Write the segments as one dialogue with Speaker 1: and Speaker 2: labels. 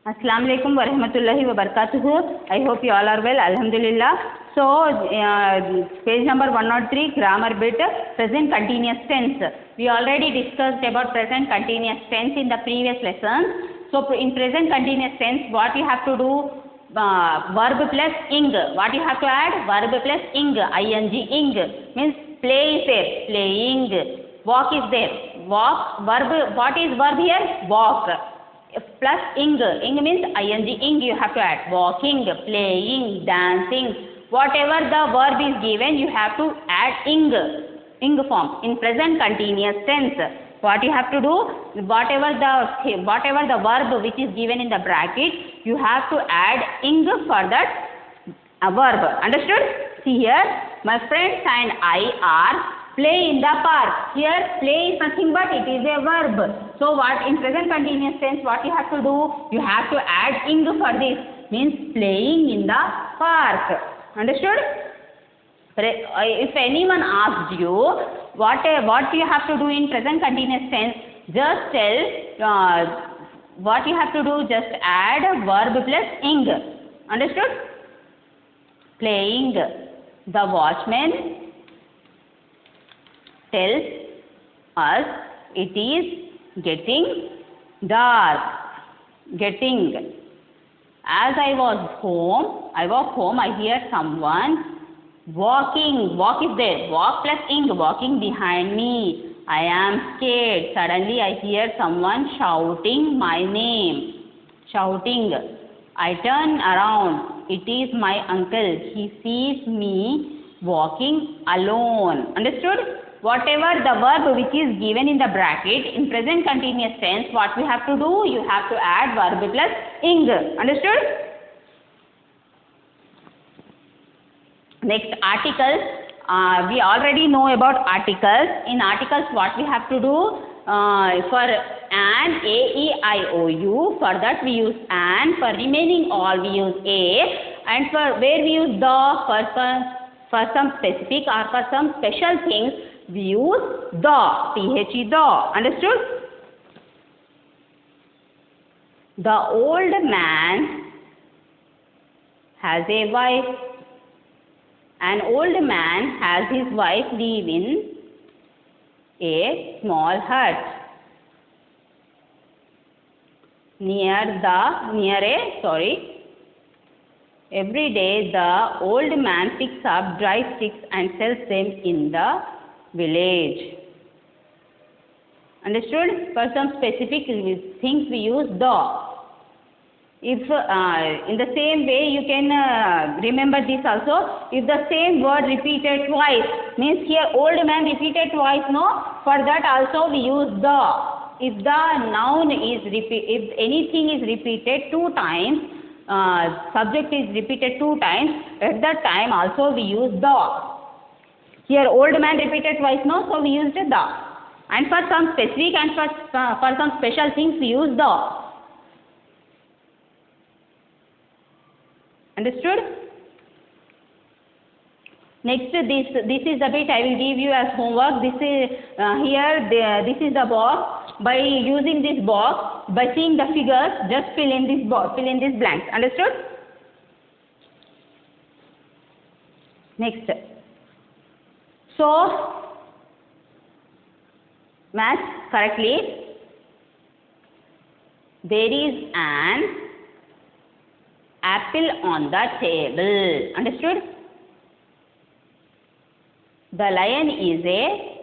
Speaker 1: Assalamu alaikum wa rahmatullahi wa barakatuhu. I hope you all are well. Alhamdulillah. So, page number 103, grammar bit, present continuous tense. We already discussed about present continuous tense in the previous lesson. So, in present continuous tense, what you have to do? Verb plus ing. What you have to add? Verb plus ing. Ing. Ing means play is there. Playing. Walk is there. Walk. Verb. What is verb here? Walk. Plus ing. Ing means ing. Ing you have to add. Walking, playing, dancing. Whatever the verb is given, you have to add ing. Ing form in present continuous tense. What you have to do? Whatever the verb which is given in the bracket, you have to add ing for that verb. Understood? See here, my friends and I are play in the park. Here play is nothing but it is a verb. So what in present continuous tense, what you have to do? You have to add ing for this. Means playing in the park. Understood? If anyone asks you what you have to do in present continuous tense, just tell what you have to do. Just add verb plus ing. Understood? Playing. The watchman tells us it is getting dark. Getting. As I walk home, I hear someone walking. Walk is there. Walk plus ing. Walking behind me. I am scared. Suddenly I hear someone shouting my name. Shouting. I turn around. It is my uncle. He sees me walking alone. Understood? Whatever the verb which is given in the bracket, in present continuous tense, what we have to do? You have to add verb plus ing. Understood? Next, articles. We already know about articles. In articles, what we have to do? For an, a, e, I, o, u. For that we use an. For remaining all we use a. And for where we use the. For some specific or for some special things, we use the. The. The. Understood? The old man has a wife. An old man has his wife live in a small hut every day the old man picks up dry sticks and sells them in the village. Understood? For some specific things we use the. If in the same way you can remember this also. If the same word repeated twice, means here old man repeated twice, no? For that also we use the. If the noun is if anything is repeated two times, subject is repeated two times, at that time also we use the. Here old man repeated twice, no? So we used the. And for some specific and for some special things we use the. Understood? Next, this is the bit I will give you as homework. This is this is the box. By using this box, by seeing the figures, just fill in this box, fill in this blanks. Understood? Next. So, match correctly. There is an apple on the table. Understood? The lion is a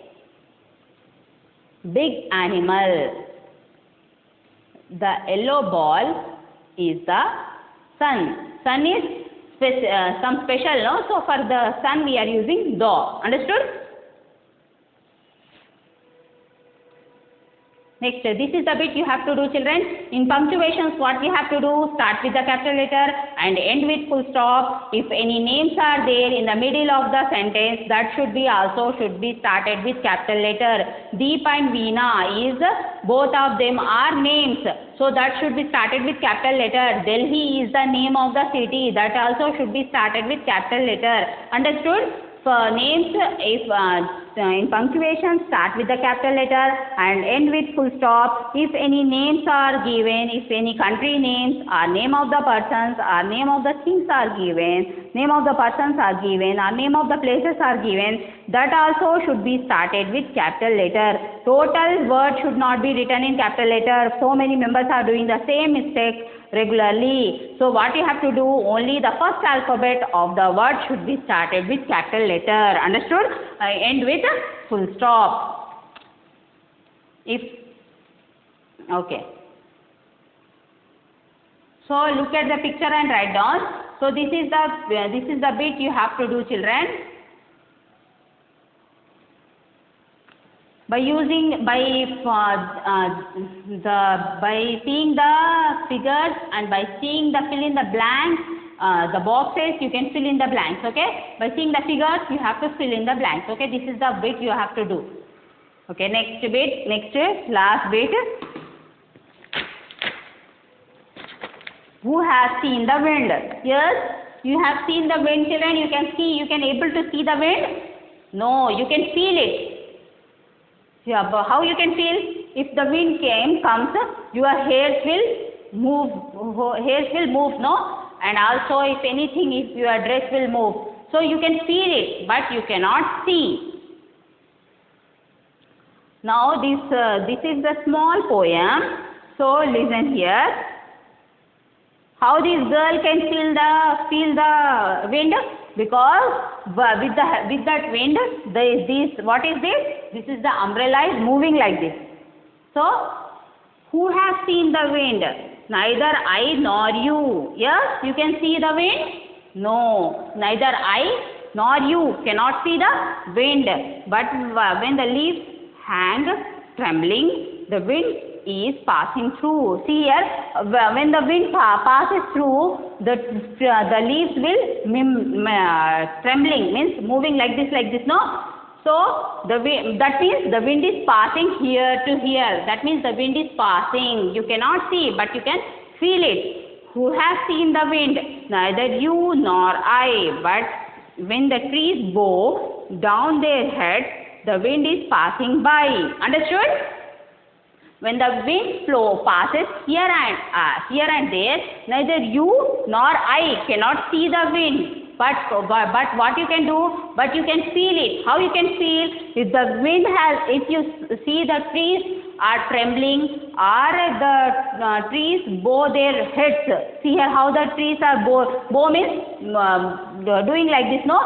Speaker 1: big animal. The yellow ball is the sun. Sun is some special, no? So for the sun we are using the. Understood? Next, this is the bit you have to do, children. In punctuations, what we have to do? Start with the capital letter and end with full stop. If any names are there in the middle of the sentence, that should be started with capital letter. Deep and Veena is, both of them are names. So that should be started with capital letter. Delhi is the name of the city. That also should be started with capital letter. Understood? names, if in punctuation start with the capital letter and end with full stop. If any names are given, if any country names or name of the persons or name of the things are given, name of the persons are given or name of the places are given, that also should be started with capital letter. Total word should not be written in capital letter. So many members are doing the same mistake regularly. So what you have to do, only the first alphabet of the word should be started with capital letter. Understood? End with full stop. If okay. So look at the picture and write down. So this is the bit you have to do, children. By seeing the figures and by seeing the fill in the blanks, the boxes, you can fill in the blanks. Okay, by seeing the figures you have to fill in the blanks. Okay, this is the bit you have to do. Okay, last bit. Who has seen the wind? Yes, you have seen the wind, children. You can able to see the wind? No, you can feel it. Yeah, but how you can feel? If the wind comes, your hairs will move, no? And also if anything, if your dress will move. So you can feel it, but you cannot see. Now this is the small poem. So listen here. How this girl can feel the wind? Because with that wind, what is this? This is the umbrella is moving like this. So, who has seen the wind? Neither I nor you. Yes, you can see the wind? No, neither I nor you cannot see the wind. But when the leaves hang trembling, the wind is passing through. See here, when the wind passes through, the leaves will trembling, means moving like this, no? So that means the wind is passing here to here. That means the wind is passing. You cannot see, but you can feel it. Who has seen the wind? Neither you nor I. But when the trees bow down their heads, the wind is passing by. Understood? When the wind flow passes here and there, neither you nor I cannot see the wind. But what you can do? But you can feel it. How you can feel? If the wind if you see the trees are trembling or the trees bow their heads. See here how the trees are bow means doing like this, no?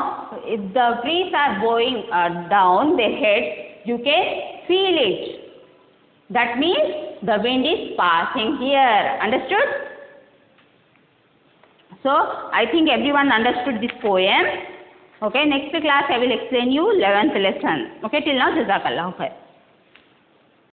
Speaker 1: If the trees are bowing down their heads, you can feel it. That means the wind is passing here. Understood? So, I think everyone understood this poem. Okay, next class I will explain you 11th lesson. Okay, till now, Jazakallah khair.